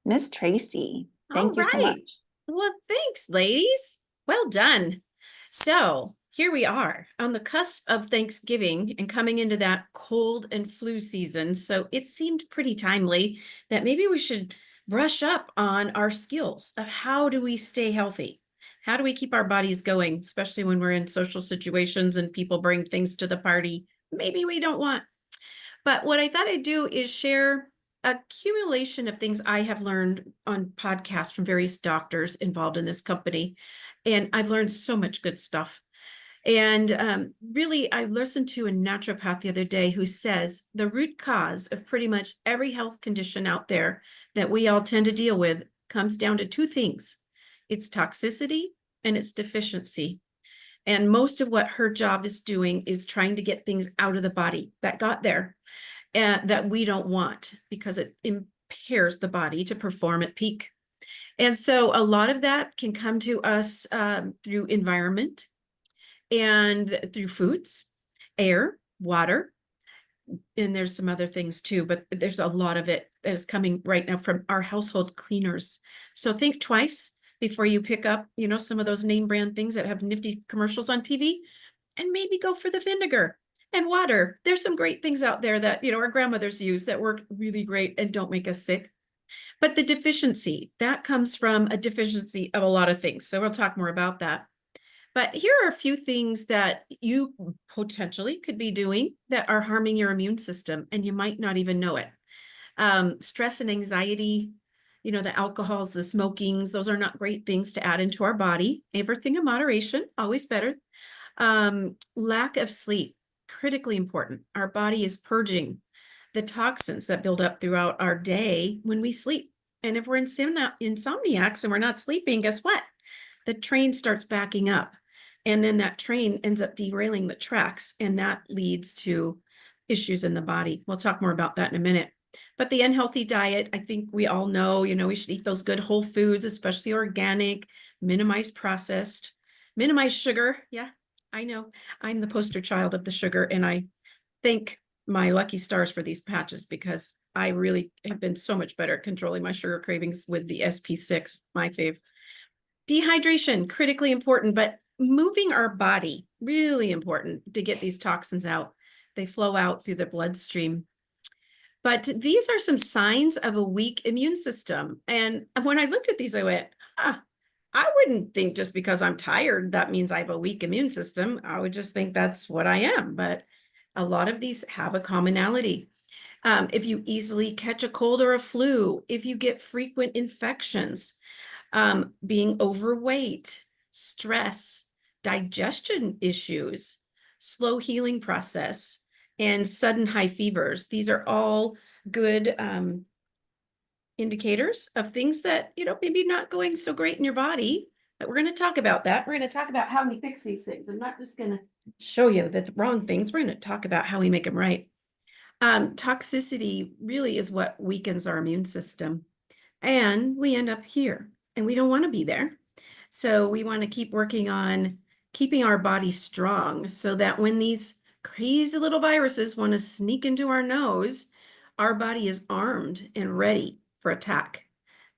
Miss Tracy, All thank you so right. much. Well, thanks, ladies. Well done. So here we are on the cusp of Thanksgiving and coming into that cold and flu season. So it seemed pretty timely that maybe we should brush up on our skills of how do we stay healthy? How do we keep our bodies going, especially when we're in social situations and people bring things to the party maybe we don't want. But what I thought I'd do is share accumulation of things I have learned on podcasts from various doctors involved in this company. And I've learned so much good stuff. And really, I listened to a naturopath the other day who says the root cause of pretty much every health condition out there that we all tend to deal with comes down to two things. It's toxicity and it's deficiency. And most of what her job is doing is trying to get things out of the body that got there that we don't want because it impairs the body to perform at peak. And so a lot of that can come to us through environment and through foods, air, water, and there's some other things too, but there's a lot of it that is coming right now from our household cleaners. So think twice before you pick up, some of those name brand things that have nifty commercials on TV, and maybe go for the vinegar and water. There's some great things out there that, our grandmothers use that work really great and don't make us sick. But the deficiency, that comes from a deficiency of a lot of things. So we'll talk more about that. But here are a few things that you potentially could be doing that are harming your immune system, and you might not even know it. Stress and anxiety, the alcohols, the smokings, those are not great things to add into our body. Everything in moderation, always better. Lack of sleep, critically important. Our body is purging the toxins that build up throughout our day when we sleep. And if we're insomniacs and we're not sleeping, guess what? The train starts backing up. And then that train ends up derailing the tracks, and that leads to issues in the body. We'll talk more about that in a minute. But the unhealthy diet, I think we all know, we should eat those good whole foods, especially organic, minimize processed, minimize sugar. Yeah, I know. I'm the poster child of the sugar, and I thank my lucky stars for these patches because I really have been so much better at controlling my sugar cravings with the SP6, my fave. Dehydration, critically important, but moving our body, really important to get these toxins out. They flow out through the bloodstream. But these are some signs of a weak immune system. And when I looked at these, I went, I wouldn't think just because I'm tired, that means I have a weak immune system. I would just think that's what I am. But a lot of these have a commonality. If you easily catch a cold or a flu, if you get frequent infections, being overweight, stress, digestion issues, slow healing process, and sudden high fevers. These are all good indicators of things that, maybe not going so great in your body. But we're going to talk about that. We're going to talk about how we fix these things. I'm not just going to show you the wrong things. We're going to talk about how we make them right. Toxicity really is what weakens our immune system. And we end up here, and we don't want to be there. So we want to keep working on keeping our body strong so that when these crazy little viruses want to sneak into our nose, our body is armed and ready for attack.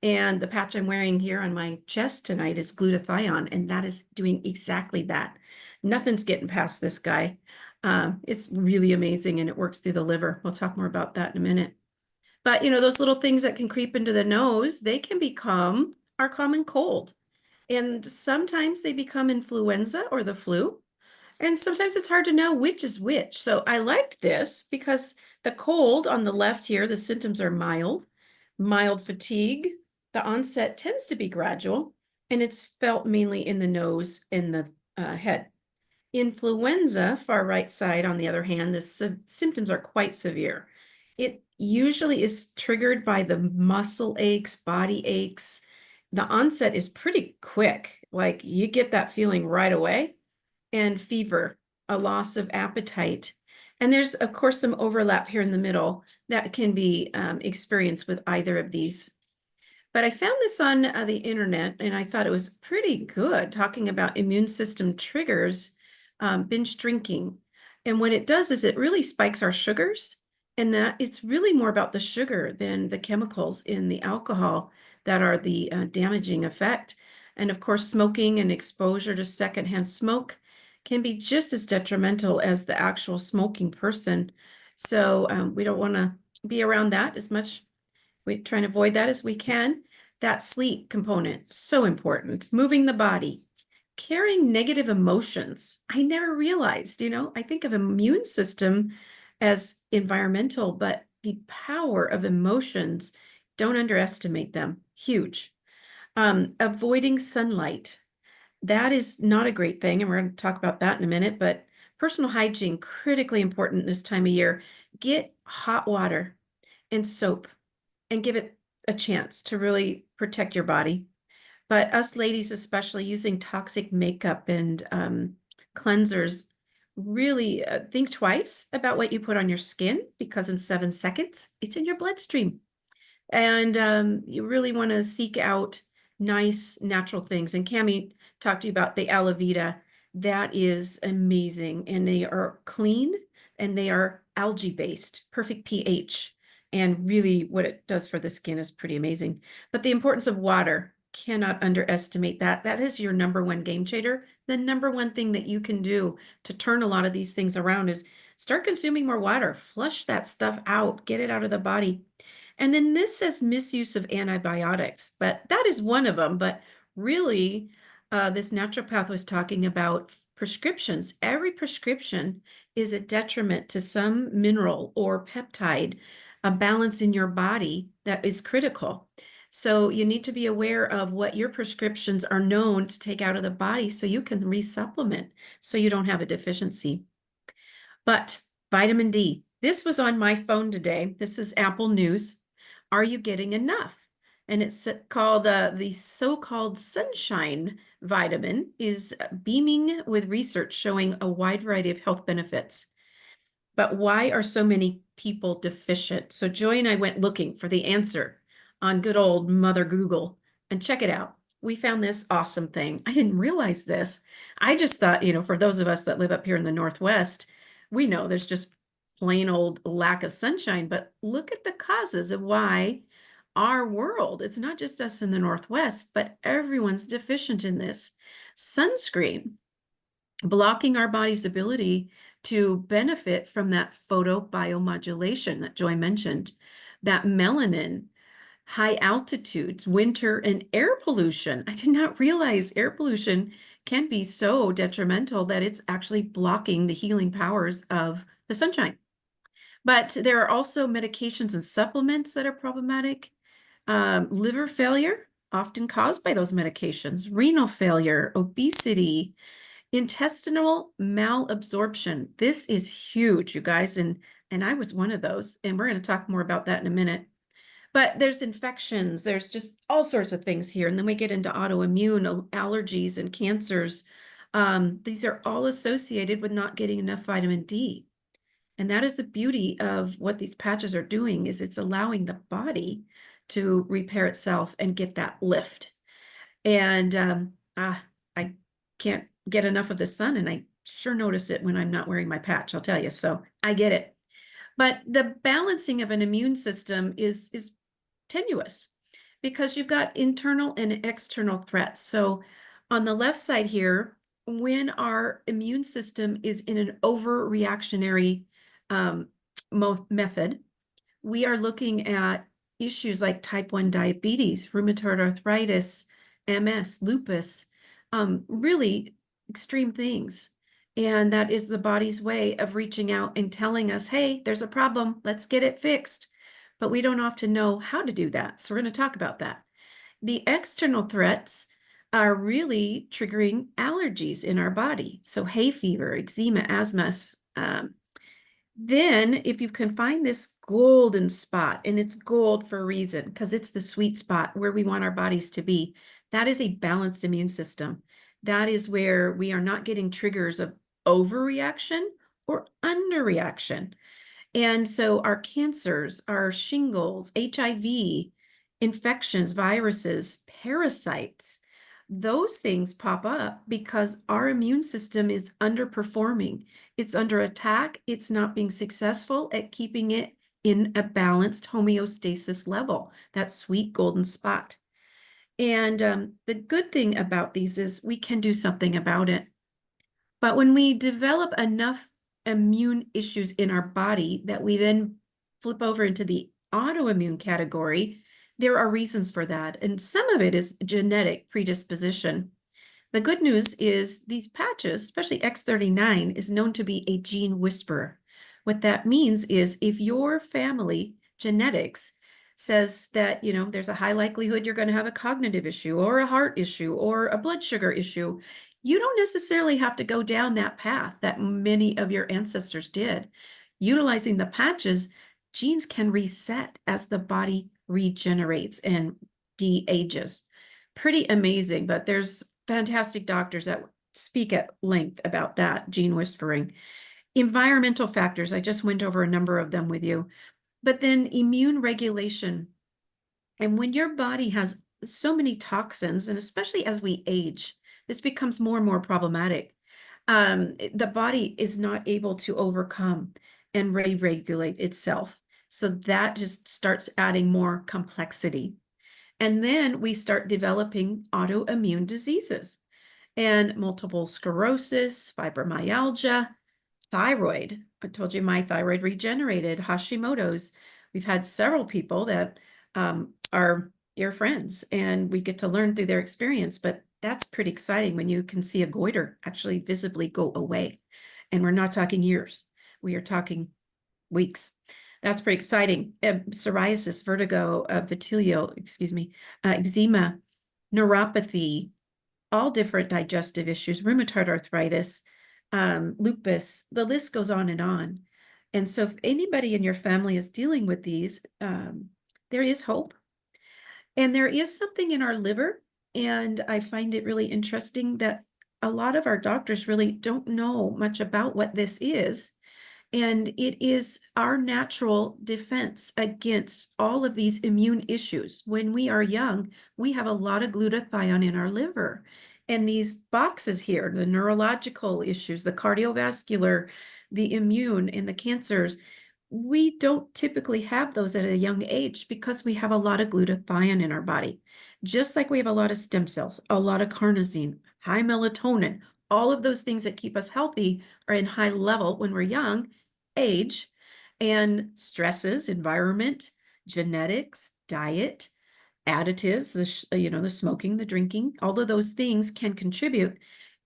And the patch I'm wearing here on my chest tonight is glutathione, and that is doing exactly that. Nothing's getting past this guy. It's really amazing, and it works through the liver. We'll talk more about that in a minute. But, those little things that can creep into the nose, they can become our common cold. And sometimes they become influenza or the flu. And sometimes it's hard to know which is which. So I liked this because the cold on the left here, the symptoms are mild fatigue. The onset tends to be gradual, and it's felt mainly in the nose and the head. Influenza, far right side, on the other hand, the symptoms are quite severe. It usually is triggered by the muscle aches, body aches. The onset is pretty quick, like you get that feeling right away, and fever, a loss of appetite. And there's, of course, some overlap here in the middle that can be experienced with either of these. But I found this on the internet, and I thought it was pretty good talking about immune system triggers, binge drinking. And what it does is it really spikes our sugars And that it's really more about the sugar than the chemicals in the alcohol that are the damaging effect. And of course, smoking and exposure to secondhand smoke can be just as detrimental as the actual smoking person. So we don't want to be around that as much. We try and avoid that as we can. That sleep component, so important. Moving the body, carrying negative emotions. I never realized, I think of immune system as environmental, but the power of emotions, don't underestimate them. Huge. Avoiding sunlight. That is not a great thing, and we're going to talk about that in a minute, but personal hygiene, critically important this time of year. Get hot water and soap and give it a chance to really protect your body. But us ladies, especially using toxic makeup and cleansers, really think twice about what you put on your skin, because in 7 seconds, it's in your bloodstream. And you really want to seek out nice natural things. And Cami talked to you about the aloe vera. That is amazing. And they are clean and they are algae based, perfect pH. And really what it does for the skin is pretty amazing. But the importance of water, cannot underestimate that. That is your #1 game changer. The #1 thing that you can do to turn a lot of these things around is start consuming more water, flush that stuff out, get it out of the body. And then this says misuse of antibiotics, but that is one of them. But really, this naturopath was talking about prescriptions. Every prescription is a detriment to some mineral or peptide, a balance in your body that is critical. So you need to be aware of what your prescriptions are known to take out of the body so you can resupplement so you don't have a deficiency. But vitamin D, this was on my phone today. This is Apple News. Are you getting enough? And it's called the so-called sunshine vitamin is beaming with research showing a wide variety of health benefits. But why are so many people deficient? So Joy and I went looking for the answer on good old Mother Google, and check it out. We found this awesome thing. I didn't realize this. I just thought, for those of us that live up here in the Northwest, we know there's just plain old lack of sunshine, but look at the causes of why our world, it's not just us in the Northwest, but everyone's deficient in this. Sunscreen, blocking our body's ability to benefit from that photobiomodulation that Joy mentioned, that melanin, high altitudes, winter, and air pollution. I did not realize air pollution can be so detrimental that it's actually blocking the healing powers of the sunshine. But there are also medications and supplements that are problematic. Liver failure, often caused by those medications, renal failure, obesity, intestinal malabsorption. This is huge, you guys, and I was one of those, and we're going to talk more about that in a minute. But there's infections, there's just all sorts of things here. And then we get into autoimmune allergies and cancers. These are all associated with not getting enough vitamin D. And that is the beauty of what these patches are doing, is it's allowing the body to repair itself and get that lift. And I can't get enough of the sun, and I sure notice it when I'm not wearing my patch, I'll tell you. So I get it. But the balancing of an immune system is tenuous because you've got internal and external threats. So on the left side here, when our immune system is in an overreactionary method, we are looking at issues like type 1 diabetes, rheumatoid arthritis, MS, lupus, really extreme things. And that is the body's way of reaching out and telling us, hey, there's a problem, let's get it fixed. But we don't often know how to do that. So we're going to talk about that. The external threats are really triggering allergies in our body. So hay fever, eczema, asthma. Then if you can find this golden spot, and it's gold for a reason, because it's the sweet spot where we want our bodies to be, that is a balanced immune system. That is where we are not getting triggers of overreaction or underreaction. And so our cancers, our shingles, HIV, infections, viruses, parasites, those things pop up because our immune system is underperforming. It's under attack. It's not being successful at keeping it in a balanced homeostasis level, that sweet golden spot. And the good thing about these is we can do something about it. But when we develop enough immune issues in our body that we then flip over into the autoimmune category, there are reasons for that. And some of it is genetic predisposition. The good news is these patches, especially X39, is known to be a gene whisperer. What that means is if your family genetics says that, there's a high likelihood you're going to have a cognitive issue or a heart issue or a blood sugar issue, you don't necessarily have to go down that path that many of your ancestors did. Utilizing the patches, genes can reset as the body regenerates and de-ages. Pretty amazing, but there's fantastic doctors that speak at length about that, gene whispering. Environmental factors, I just went over a number of them with you. But then immune regulation. And when your body has so many toxins, and especially as we age, this becomes more and more problematic. The body is not able to overcome and re-regulate itself. So that just starts adding more complexity. And then we start developing autoimmune diseases and multiple sclerosis, fibromyalgia, thyroid. I told you my thyroid regenerated, Hashimoto's. We've had several people that are dear friends, and we get to learn through their experience, but that's pretty exciting when you can see a goiter actually visibly go away. And we're not talking years. We are talking weeks. That's pretty exciting. Psoriasis, vertigo, vitiligo, eczema, neuropathy, all different digestive issues, rheumatoid arthritis, lupus, the list goes on and on. And so if anybody in your family is dealing with these, there is hope. And there is something in our liver, and I find it really interesting that a lot of our doctors really don't know much about what this is. And it is our natural defense against all of these immune issues. When we are young, we have a lot of glutathione in our liver. And these boxes here, the neurological issues, the cardiovascular, the immune, and the cancers, we don't typically have those at a young age because we have a lot of glutathione in our body. Just like we have a lot of stem cells, a lot of carnosine, high melatonin, all of those things that keep us healthy are in high level when we're young. Age and stresses, environment, genetics, diet, additives, the smoking, the drinking, all of those things can contribute.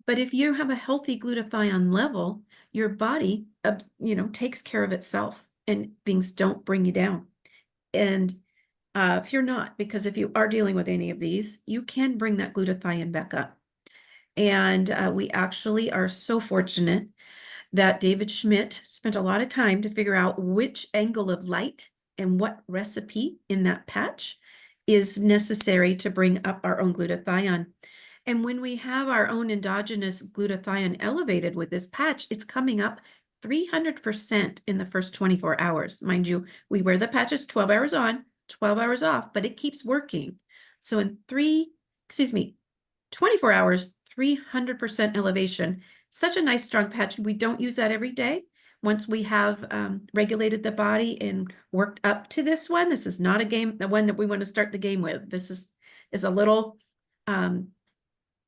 But if you have a healthy glutathione level, your body, takes care of itself and things don't bring you down. And if you're not, because if you are dealing with any of these, you can bring that glutathione back up. And we actually are so fortunate that David Schmidt spent a lot of time to figure out which angle of light and what recipe in that patch is necessary to bring up our own glutathione. And when we have our own endogenous glutathione elevated with this patch, it's coming up 300% in the first 24 hours. Mind you, we wear the patches 12 hours on, 12 hours off, but it keeps working. So in 24 hours, 300% elevation. Such a nice strong patch. We don't use that every day. Once we have regulated the body and worked up to this one, this is not the one that we want to start the game with. This is a little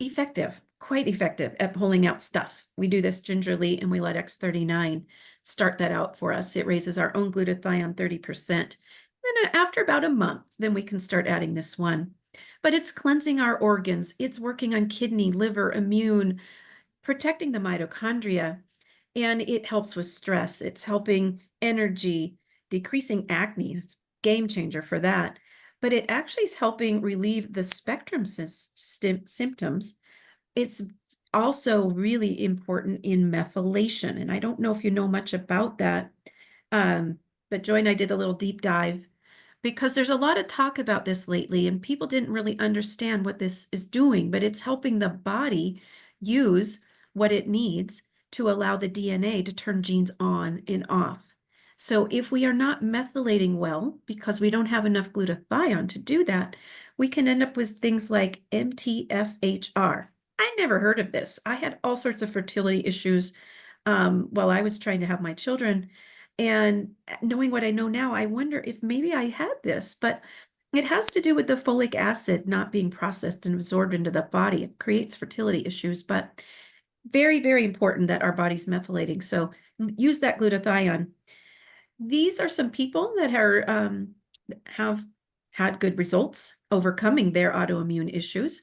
effective, quite effective at pulling out stuff. We do this gingerly and we let X39 start that out for us. It raises our own glutathione 30%. Then after about a month, then we can start adding this one. But it's cleansing our organs. It's working on kidney, liver, immune, protecting the mitochondria, and it helps with stress. It's helping energy, decreasing acne. It's a game changer for that. But it actually is helping relieve the spectrum symptoms. It's also really important in methylation. And I don't know if you know much about that, but Joy and I did a little deep dive because there's a lot of talk about this lately and people didn't really understand what this is doing, but it's helping the body use what it needs to allow the DNA to turn genes on and off. So if we are not methylating well, because we don't have enough glutathione to do that, we can end up with things like MTFHR. I never heard of this. I had all sorts of fertility issues while I was trying to have my children. And knowing what I know now, I wonder if maybe I had this, but it has to do with the folic acid not being processed and absorbed into the body. It creates fertility issues, but very, very important that our body's methylating. So use that glutathione. These are some people that have had good results overcoming their autoimmune issues.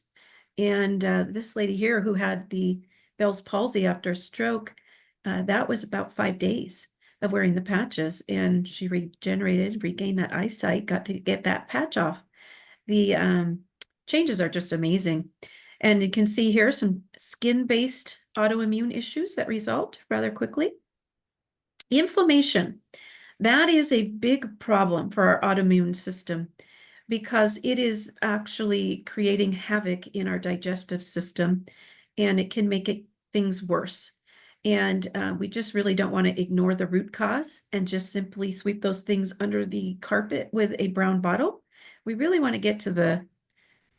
And this lady here who had the Bell's palsy after a stroke, that was about 5 days of wearing the patches, and she regenerated, regained that eyesight, got to get that patch off. The changes are just amazing. And you can see here some skin-based autoimmune issues that resolved rather quickly. Inflammation. That is a big problem for our autoimmune system because it is actually creating havoc in our digestive system, and it can make things worse. And we just really don't want to ignore the root cause and just simply sweep those things under the carpet with a brown bottle. We really want to get to the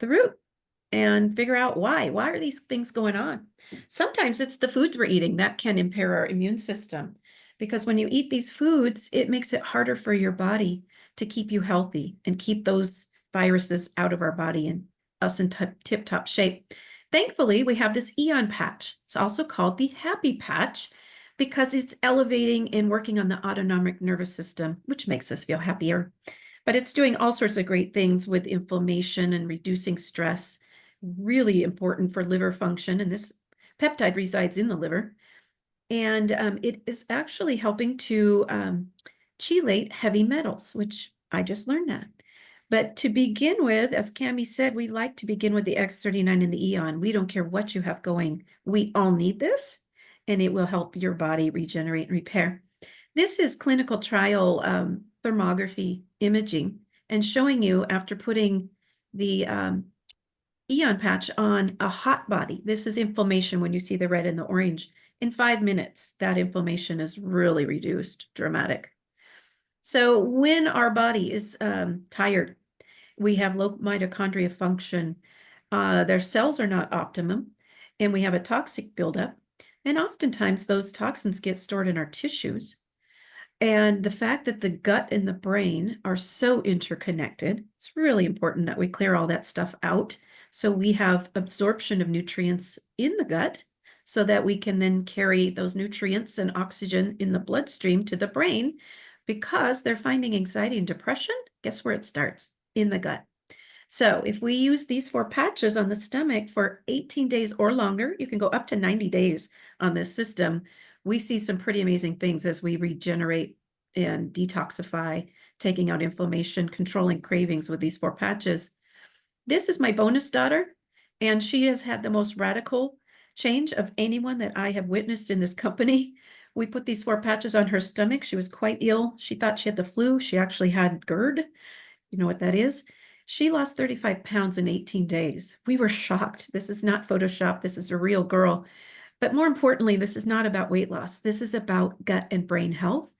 root and figure out why. Why are these things going on? Sometimes it's the foods we're eating that can impair our immune system, because when you eat these foods, it makes it harder for your body to keep you healthy and keep those viruses out of our body and us in tip-top shape. Thankfully, we have this EON patch. It's also called the happy patch because it's elevating and working on the autonomic nervous system, which makes us feel happier. But it's doing all sorts of great things with inflammation and reducing stress. Really important for liver function, and this peptide resides in the liver. And it is actually helping to chelate heavy metals, which I just learned that. But to begin with, as Cami said, we like to begin with the X39 and the EON. We don't care what you have going. We all need this, and it will help your body regenerate and repair. This is clinical trial thermography imaging and showing you after putting the EON patch on a hot body. This is inflammation when you see the red and the orange. In 5 minutes, that inflammation is really reduced, dramatic. So when our body is tired, we have low mitochondria function, their cells are not optimum, and we have a toxic buildup. And oftentimes those toxins get stored in our tissues. And the fact that the gut and the brain are so interconnected, it's really important that we clear all that stuff out so we have absorption of nutrients in the gut so that we can then carry those nutrients and oxygen in the bloodstream to the brain, because they're finding anxiety and depression. Guess where it starts? In the gut. So if we use these 4 patches on the stomach for 18 days or longer, you can go up to 90 days on this system. We see some pretty amazing things as we regenerate and detoxify, taking out inflammation, controlling cravings with these 4 patches. This is my bonus daughter, and she has had the most radical change of anyone that I have witnessed in this company. We put these 4 patches on her stomach. She was quite ill. She thought she had the flu. She actually had GERD. You know what that is? She lost 35 pounds in 18 days. We were shocked. This is not Photoshop. This is a real girl. But more importantly, this is not about weight loss. This is about gut and brain health.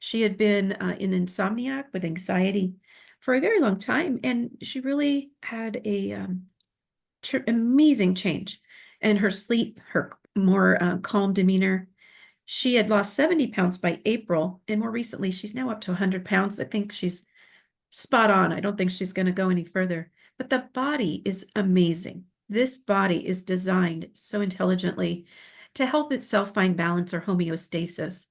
She had been in insomniac with anxiety for a very long time, and she really had a amazing change in her sleep, her more calm demeanor. She had lost 70 pounds by April, and more recently, she's now up to 100 pounds. I think she's spot on. I don't think she's going to go any further. But the body is amazing. This body is designed so intelligently to help itself find balance or homeostasis.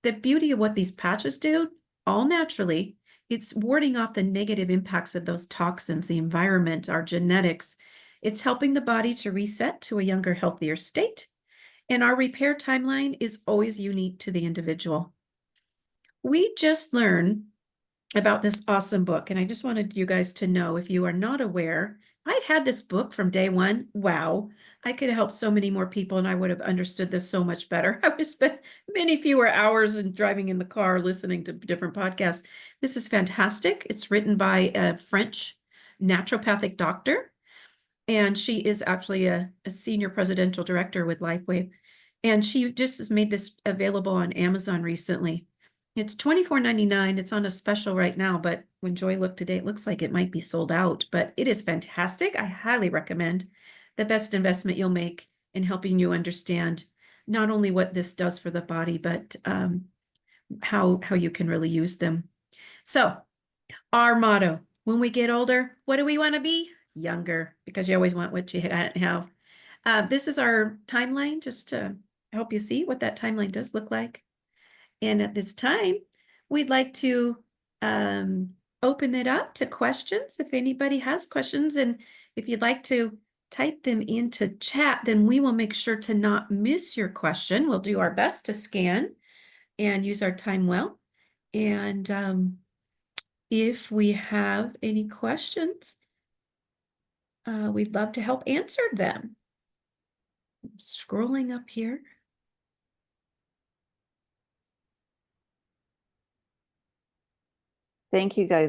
The beauty of what these patches do, all naturally, it's warding off the negative impacts of those toxins, the environment, our genetics. It's helping the body to reset to a younger, healthier state. And our repair timeline is always unique to the individual. We just learned about this awesome book, and I just wanted you guys to know, if you are not aware, I'd had this book from day one. Wow, I could have helped so many more people, and I would have understood this so much better. I would have spent many fewer hours in driving in the car listening to different podcasts. This is fantastic. It's written by a French naturopathic doctor, and she is actually a senior presidential director with LifeWave, and she just has made this available on Amazon recently. It's $24.99. It's on a special right now, but when Joy looked today, it looks like it might be sold out, but it is fantastic. I highly recommend. The best investment you'll make in helping you understand not only what this does for the body, but how you can really use them. So our motto, when we get older, what do we want to be? Younger, because you always want what you have. This is our timeline, just to help you see what that timeline does look like. And at this time, we'd like to open it up to questions. If anybody has questions, and if you'd like to type them into chat, then we will make sure to not miss your question. We'll do our best to scan and use our time well. And if we have any questions, we'd love to help answer them. I'm scrolling up here. Thank you guys